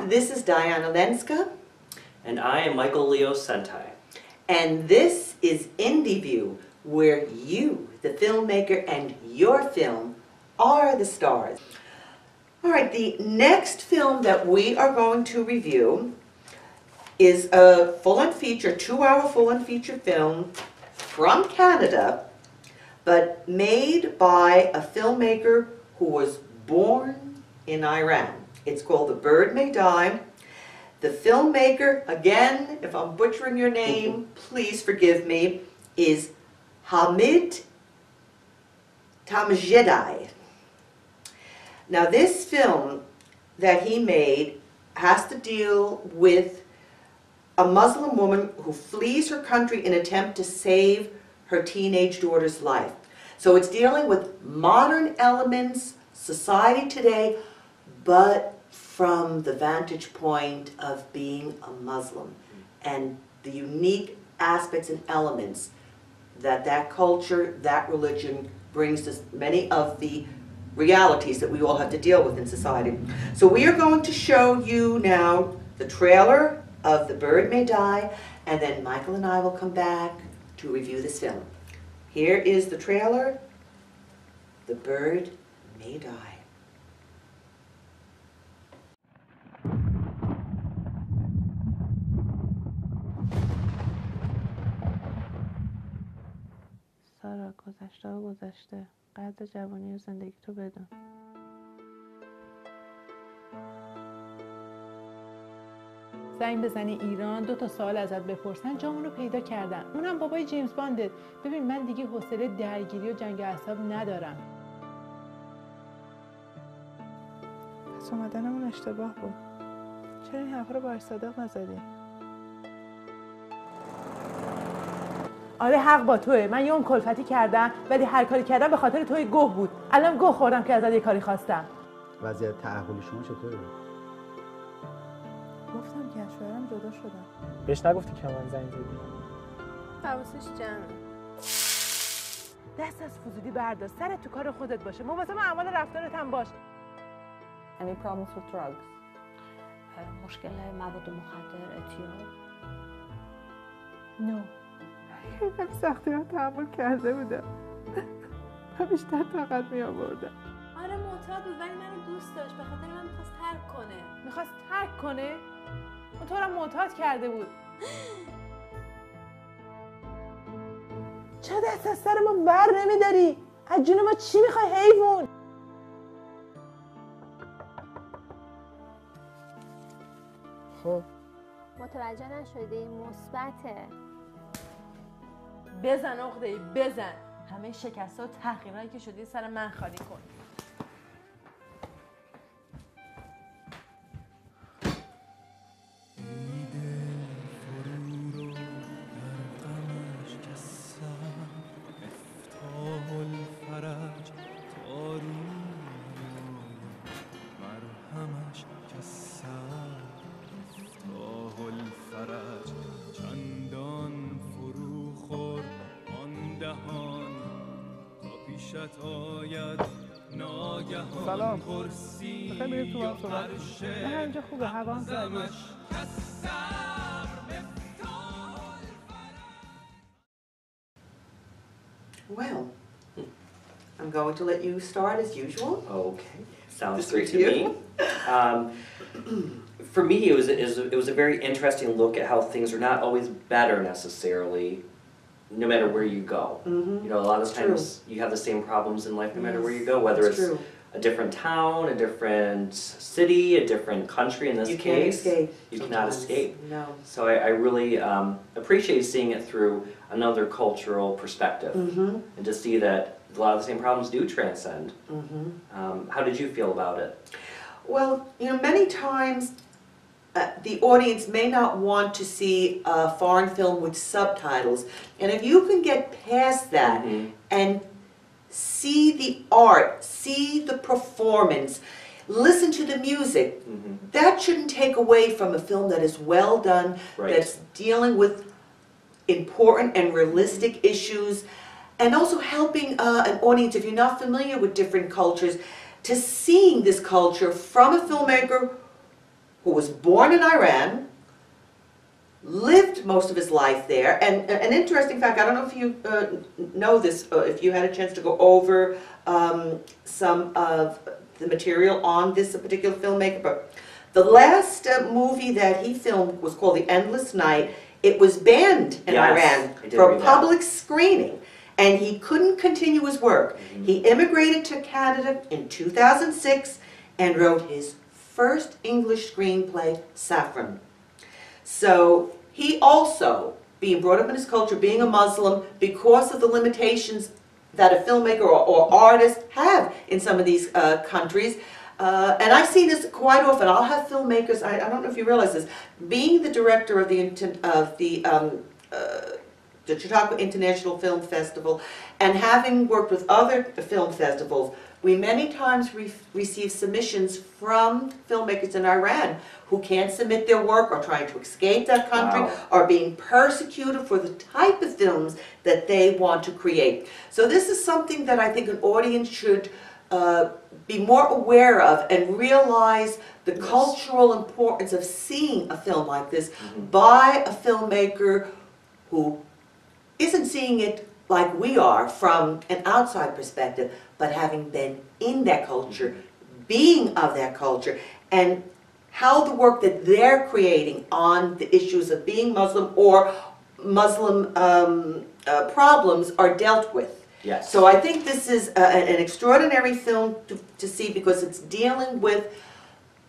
This is Diana Lenska. And I am Michael Leo Centi. And this is Indie View, where you, the filmmaker, and your film are the stars. All right, the next film that we are going to review is a full-length feature, 2-hour full-length feature film from Canada, but made by a filmmaker who was born in Iran. It's called The Bird May Die. The filmmaker, again, if I'm butchering your name, please forgive me, is Hamid Tamjidi. Now this film that he made has to deal with a Muslim woman who flees her country in an attempt to save her teenage daughter's life. So it's dealing with modern elements, society today, but from the vantage point of being a Muslim and the unique aspects and elements that that culture, that religion brings to many of the realities that we all have to deal with in society. So we are going to show you now the trailer of The Bird May Die, and then Michael and I will come back to review this film. Here is the trailer, The Bird May Die. سارا، گذشته ها گذشته. قدر جوانی و زندگی تو بدون. زنگ بزنی ایران، 2 سوال ازت بپرسن، جامون رو پیدا کردن. اونم بابای جیمز باندت. ببین من دیگه حوصله درگیری و جنگ اعصاب ندارم. پس اومدنمون اشتباه بود. چرا این حرفا رو با صادق نزدی؟ آره حق با توئه. من یه اون کلفتی کردم ولی هر کاری کردم به خاطر توی گوه بود. الان گوه خوردم که ازت یه کاری خواستم. وضعیت تعهلی شما چطوره؟ گفتم که از شوهرم جدا شدم. بهش نگفتی که من زنگ زدی؟ حواسش جمعه. دست از فضولی بردار. سرت تو کار خودت باشه. مواظب اعمال رفتارت هم باش. Any problems with drugs? مشکل مواد مخدر، اعتیاد؟ No. خیلی سختی ها تحمل کرده بودم و بیشتر طاقت می آوردم. آره معتاد بود ولی منو دوست داشت، به خاطر من میخواست ترک کنه. میخواست ترک کنه؟ اون تو رو معتاد کرده بود. چرا دست از سر ما بر نمیداری؟ از جون ما چی میخوای حیوان؟ خب متوجه نشدی؟ مثبته. بزن عقده‌ای بزن. همه شکست‌ها و تحقیرهایی که شدی سر من خالی کن. سلام. بخوایم بریم تو هم صحبت کنیم. نه اینجا خوبه، هوا هم زرگیه. Well, I'm going to let you start as usual. Okay, sounds great to me. For me, it was a very interesting look at how things are not always better necessarily, no matter where you go. You know, a lot of times you have the same problems in life no matter where you go, whether it's a different town, a different city, a different country. In this case, you cannot escape. No. So I really appreciate seeing it through another cultural perspective, and to see that a lot of the same problems do transcend. How did you feel about it? Well, you know, many times the audience may not want to see a foreign film with subtitles, and if you can get past that and see the art, see the performance, listen to the music, that shouldn't take away from a film that is well done, that's dealing with important and realistic issues, and also helping an audience, if you're not familiar with different cultures, to seeing this culture from a filmmaker who was born in Iran, lived most of his life there, and an interesting fact, I don't know if you know this, if you had a chance to go over some of the material on this particular filmmaker, but the last movie that he filmed was called The Endless Night. It was banned in Iran for public screening, and he couldn't continue his work. He immigrated to Canada in 2006 and wrote his first English screenplay, Saffron. So he also, being brought up in his culture, being a Muslim, because of the limitations that a filmmaker or artist have in some of these countries, and I see this quite often. I'll have filmmakers, I don't know if you realize this, being the director of the Chautauqua International Film Festival, and having worked with other film festivals, we many times receive submissions from filmmakers in Iran who can't submit their work, or trying to escape that country, or being persecuted for the type of films that they want to create. So this is something that I think an audience should be more aware of, and realize the cultural importance of seeing a film like this by a filmmaker who isn't seeing it like we are from an outside perspective, but having been in that culture, being of that culture, and how the work that they're creating on the issues of being Muslim or Muslim problems are dealt with. Yes. So I think this is an extraordinary film to see, because it's dealing with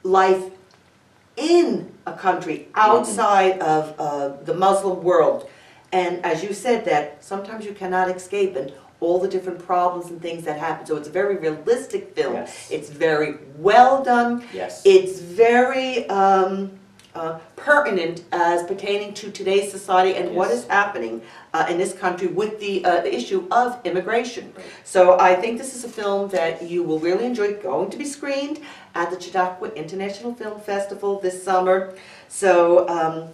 life in a country outside of the Muslim world. And as you said, that sometimes you cannot escape, and all the different problems and things that happen. So it's a very realistic film. Yes. It's very well done. Yes. It's very pertinent as pertaining to today's society and what is happening in this country with the issue of immigration. So I think this is a film that you will really enjoy, going to be screened at the Chautauqua International Film Festival this summer. So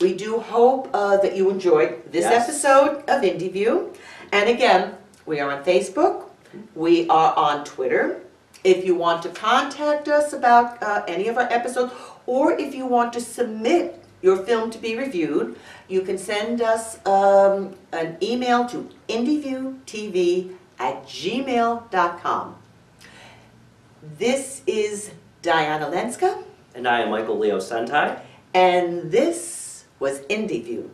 we do hope that you enjoyed this episode of Indie View. And again, we are on Facebook, we are on Twitter. If you want to contact us about any of our episodes, or if you want to submit your film to be reviewed, you can send us an email to indieviewtv@gmail.com. This is Diana Lenska. And I am Michael Leo Centi. And this was Indie View.